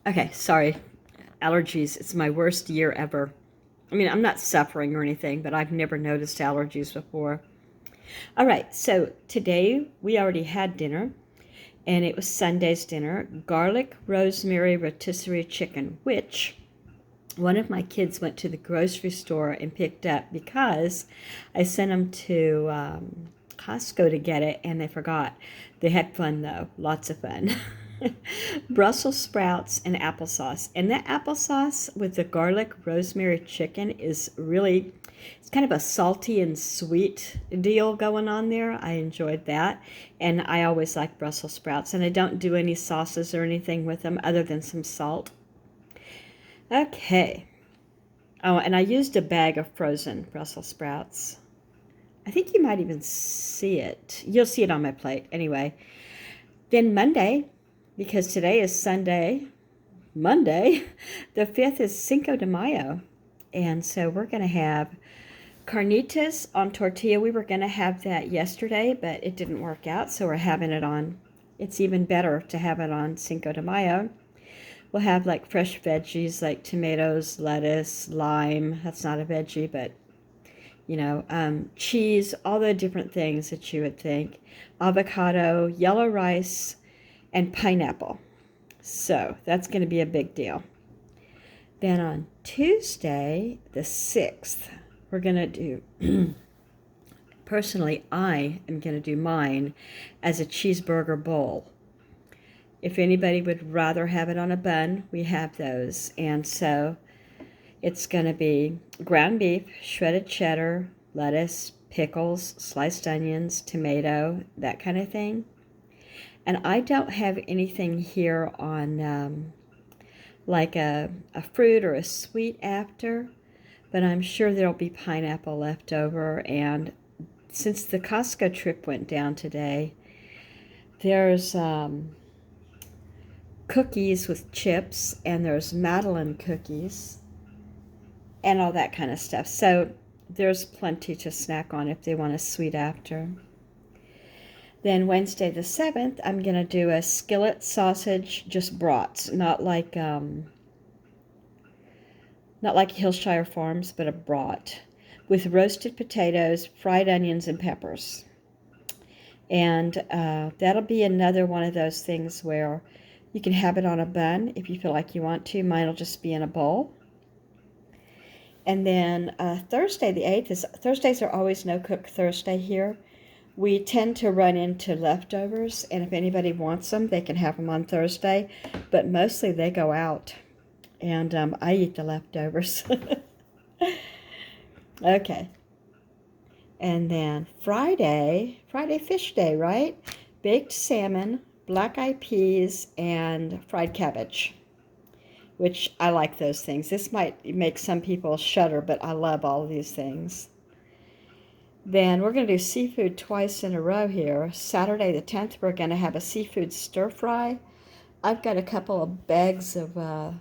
Okay, sorry. Allergies. It's my worst year ever. I mean, I'm not suffering or anything, but I've never noticed allergies before. All right, so today we already had dinner, and it was Sunday's dinner, garlic rosemary rotisserie chicken, which one of my kids went to the grocery store and picked up because I sent them to Costco to get it, and they forgot. They had fun though, lots of fun. Brussels sprouts and applesauce. And that applesauce with the garlic rosemary chicken is really, it's kind of a salty and sweet deal going on there. I enjoyed that. And I always like Brussels sprouts. And I don't do any sauces or anything with them other than some salt. Okay. Oh, and I used a bag of frozen Brussels sprouts. I think you might even see it. You'll see it on my plate anyway. Then Monday, because today is Sunday, Monday, the 5th is Cinco de Mayo. And so we're going to have carnitas on tortilla. We were going to have that yesterday, but it didn't work out, so we're having it on. It's even better to have it on Cinco de Mayo. We'll have like fresh veggies like tomatoes, lettuce, lime. That's not a veggie, but cheese, all the different things that you would think. Avocado, yellow rice, and pineapple. So that's going to be a big deal. Then on Tuesday, the 6th, we're going to do, personally, I am going to do mine as a cheeseburger bowl. If anybody would rather have it on a bun, we have those. And so it's going to be ground beef, shredded cheddar, lettuce, pickles, sliced onions, tomato, that kind of thing. And I don't have anything here on like a fruit or a sweet after, but I'm sure there'll be pineapple left over. And since the Costco trip went down today, there's cookies with chips, and there's Madeleine cookies and all that kind of stuff. So there's plenty to snack on if they want a sweet after. Then Wednesday the 7th, I'm going to do a skillet sausage, just brats, not like Hillshire Farms, but a brat with roasted potatoes, fried onions, and peppers. And that'll be another one of those things where you can have it on a bun if you feel like you want to. Mine will just be in a bowl. And then Thursday the 8th is, Thursdays are always no cook Thursday here. We tend to run into leftovers, and if anybody wants them, they can have them on Thursday. But mostly they go out, and I eat the leftovers. Okay. And then Friday fish day, right? Baked salmon, black-eyed peas, and fried cabbage, which I like those things. This might make some people shudder, but I love all of these things. Then we're going to do seafood twice in a row here. Saturday the 10th, we're going to have a seafood stir fry. I've got a couple of bags of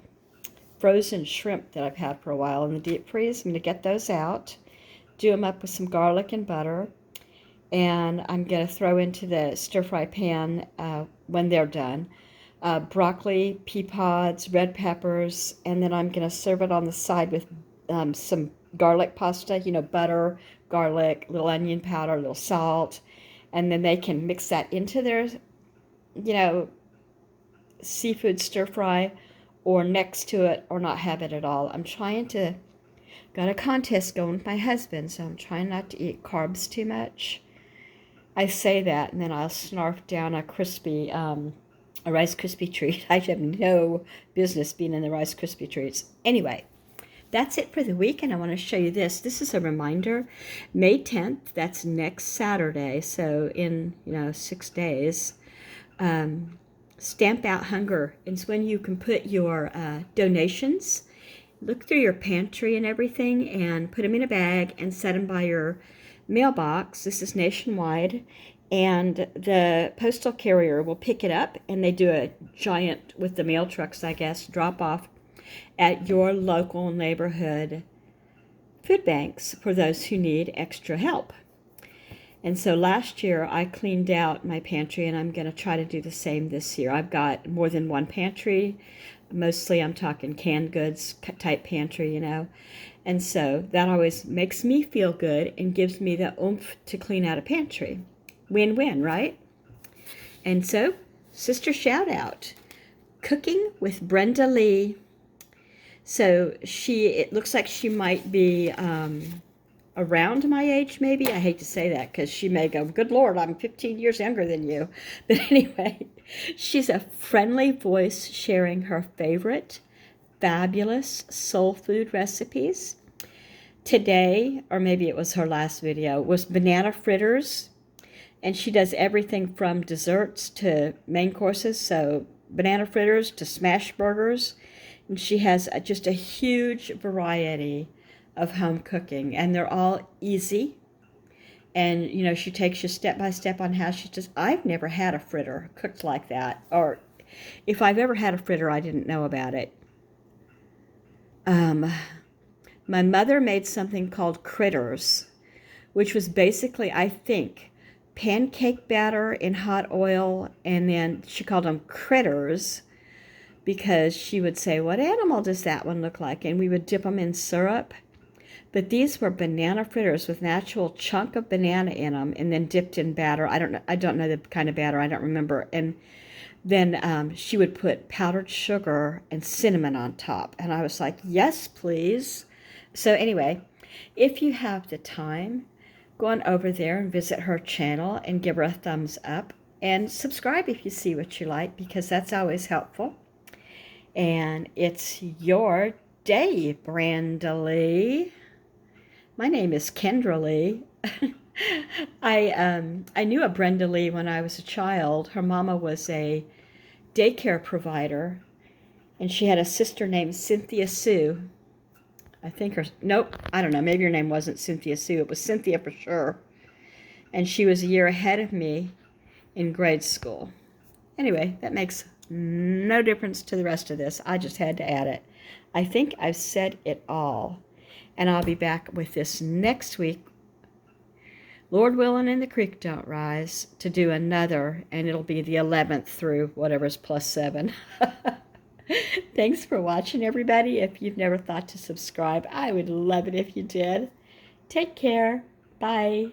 frozen shrimp that I've had for a while in the deep freeze. I'm going to get those out, do them up with some garlic and butter, and I'm going to throw into the stir fry pan when they're done broccoli, pea pods, red peppers, and then I'm going to serve it on the side with some garlic pasta, butter, garlic, little onion powder, a little salt, and then they can mix that into their, seafood stir fry or next to it or not have it at all. Got a contest going with my husband, so I'm trying not to eat carbs too much. I say that, and then I'll snarf down a Rice Krispie treat. I have no business being in the Rice Krispie treats. Anyway, that's it for the week, and I want to show you this. This is a reminder. May 10th, that's next Saturday, so in 6 days. Stamp Out Hunger. It's when you can put your donations, look through your pantry and everything, and put them in a bag and set them by your mailbox. This is nationwide. And the postal carrier will pick it up, and they do a giant, with the mail trucks, I guess, drop off at your local neighborhood food banks for those who need extra help. And so last year I cleaned out my pantry, and I'm going to try to do the same this year. I've got more than one pantry. Mostly I'm talking canned goods type pantry, you know. And so that always makes me feel good and gives me the oomph to clean out a pantry. Win-win, right? And so, sister shout out, Cooking with Brenda Lee. So it looks like she might be around my age, maybe. I hate to say that because she may go, good Lord, I'm 15 years younger than you. But anyway, she's a friendly voice sharing her favorite fabulous soul food recipes. Today, or maybe it was her last video, was banana fritters. And she does everything from desserts to main courses. So banana fritters to smash burgers. And she has just a huge variety of home cooking, and they're all easy. And, you know, she takes you step by step on how she does. I've never had a fritter cooked like that. Or if I've ever had a fritter, I didn't know about it. My mother made something called critters, which was basically, I think, pancake batter in hot oil, and then she called them critters because she would say, what animal does that one look like? And we would dip them in syrup. But these were banana fritters with an actual chunk of banana in them, and then dipped in batter. I don't know the kind of batter. I don't remember. And then she would put powdered sugar and cinnamon on top. And I was like, yes, please. So anyway, if you have the time, go on over there and visit her channel and give her a thumbs up. And subscribe if you see what you like, because that's always helpful. And it's your day, Brenda Lee. My name is Kendra Lee. I knew a Brenda Lee when I was a child. Her mama was a daycare provider, and she had a sister named Cynthia Sue. Nope, I don't know, maybe her name wasn't Cynthia Sue. It was Cynthia for sure. And she was a year ahead of me in grade school. Anyway, that makes no difference to the rest of this. I just had to add it. I think I've said it all. And I'll be back with this next week, Lord willing and the creek don't rise, to do another, and it'll be the 11th through whatever's plus 7. Thanks for watching, everybody. If you've never thought to subscribe, I would love it if you did. Take care. Bye.